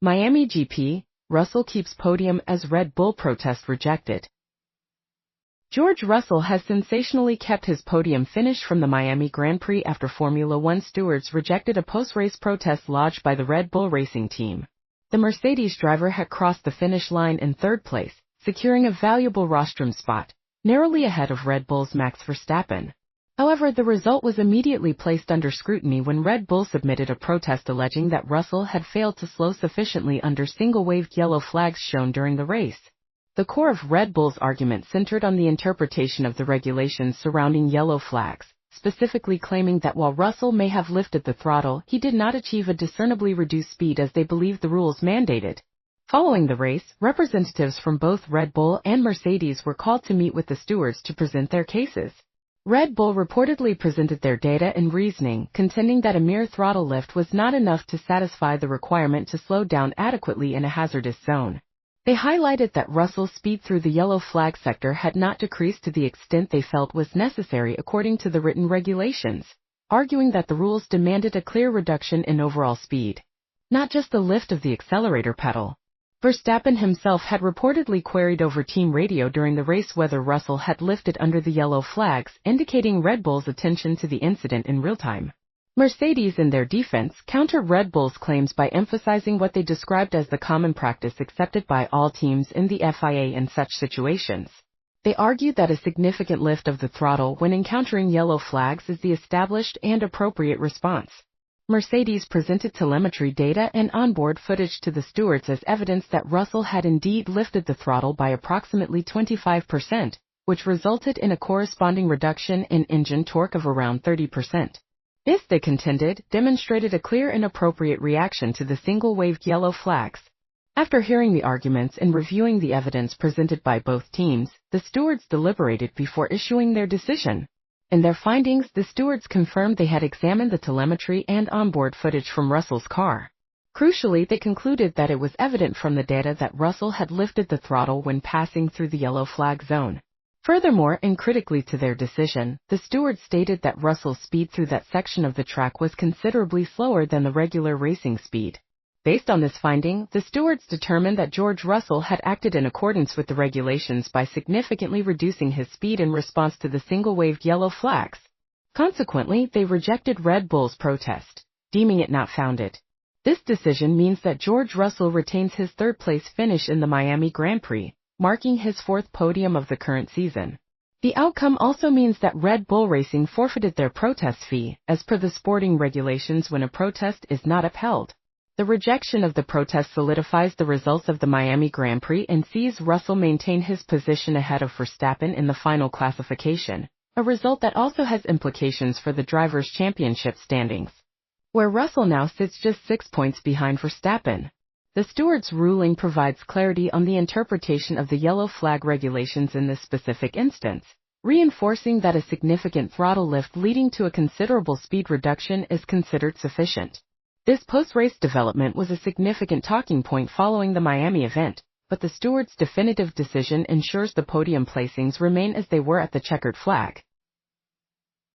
Miami GP, Russell keeps podium as Red Bull protest rejected. George Russell has sensationally kept his podium finish from the Miami Grand Prix after Formula One stewards rejected a post-race protest lodged by the Red Bull racing team. The Mercedes driver had crossed the finish line in third place, securing a valuable rostrum spot, narrowly ahead of Red Bull's Max Verstappen. However, the result was immediately placed under scrutiny when Red Bull submitted a protest alleging that Russell had failed to slow sufficiently under single-waved yellow flags shown during the race. The core of Red Bull's argument centered on the interpretation of the regulations surrounding yellow flags, specifically claiming that while Russell may have lifted the throttle, he did not achieve a discernibly reduced speed as they believed the rules mandated. Following the race, representatives from both Red Bull and Mercedes were called to meet with the stewards to present their cases. Red Bull reportedly presented their data and reasoning, contending that a mere throttle lift was not enough to satisfy the requirement to slow down adequately in a hazardous zone. They highlighted that Russell's speed through the yellow flag sector had not decreased to the extent they felt was necessary according to the written regulations, arguing that the rules demanded a clear reduction in overall speed, not just the lift of the accelerator pedal. Verstappen himself had reportedly queried over team radio during the race whether Russell had lifted under the yellow flags, indicating Red Bull's attention to the incident in real time. Mercedes, in their defense, countered Red Bull's claims by emphasizing what they described as the common practice accepted by all teams in the FIA in such situations. They argued that a significant lift of the throttle when encountering yellow flags is the established and appropriate response. Mercedes presented telemetry data and onboard footage to the stewards as evidence that Russell had indeed lifted the throttle by approximately 25%, which resulted in a corresponding reduction in engine torque of around 30%. This, they contended, demonstrated a clear and appropriate reaction to the single-waved yellow flags. After hearing the arguments and reviewing the evidence presented by both teams, the stewards deliberated before issuing their decision. In their findings, the stewards confirmed they had examined the telemetry and onboard footage from Russell's car. Crucially, they concluded that it was evident from the data that Russell had lifted the throttle when passing through the yellow flag zone. Furthermore, and critically to their decision, the stewards stated that Russell's speed through that section of the track was considerably slower than the regular racing speed. Based on this finding, the stewards determined that George Russell had acted in accordance with the regulations by significantly reducing his speed in response to the single-waved yellow flags. Consequently, they rejected Red Bull's protest, deeming it not founded. This decision means that George Russell retains his third-place finish in the Miami Grand Prix, marking his fourth podium of the current season. The outcome also means that Red Bull Racing forfeited their protest fee, as per the sporting regulations when a protest is not upheld. The rejection of the protest solidifies the results of the Miami Grand Prix and sees Russell maintain his position ahead of Verstappen in the final classification, a result that also has implications for the Drivers' Championship standings, where Russell now sits just 6 points behind Verstappen. The stewards' ruling provides clarity on the interpretation of the yellow flag regulations in this specific instance, reinforcing that a significant throttle lift leading to a considerable speed reduction is considered sufficient. This post-race development was a significant talking point following the Miami event, but the stewards' definitive decision ensures the podium placings remain as they were at the checkered flag.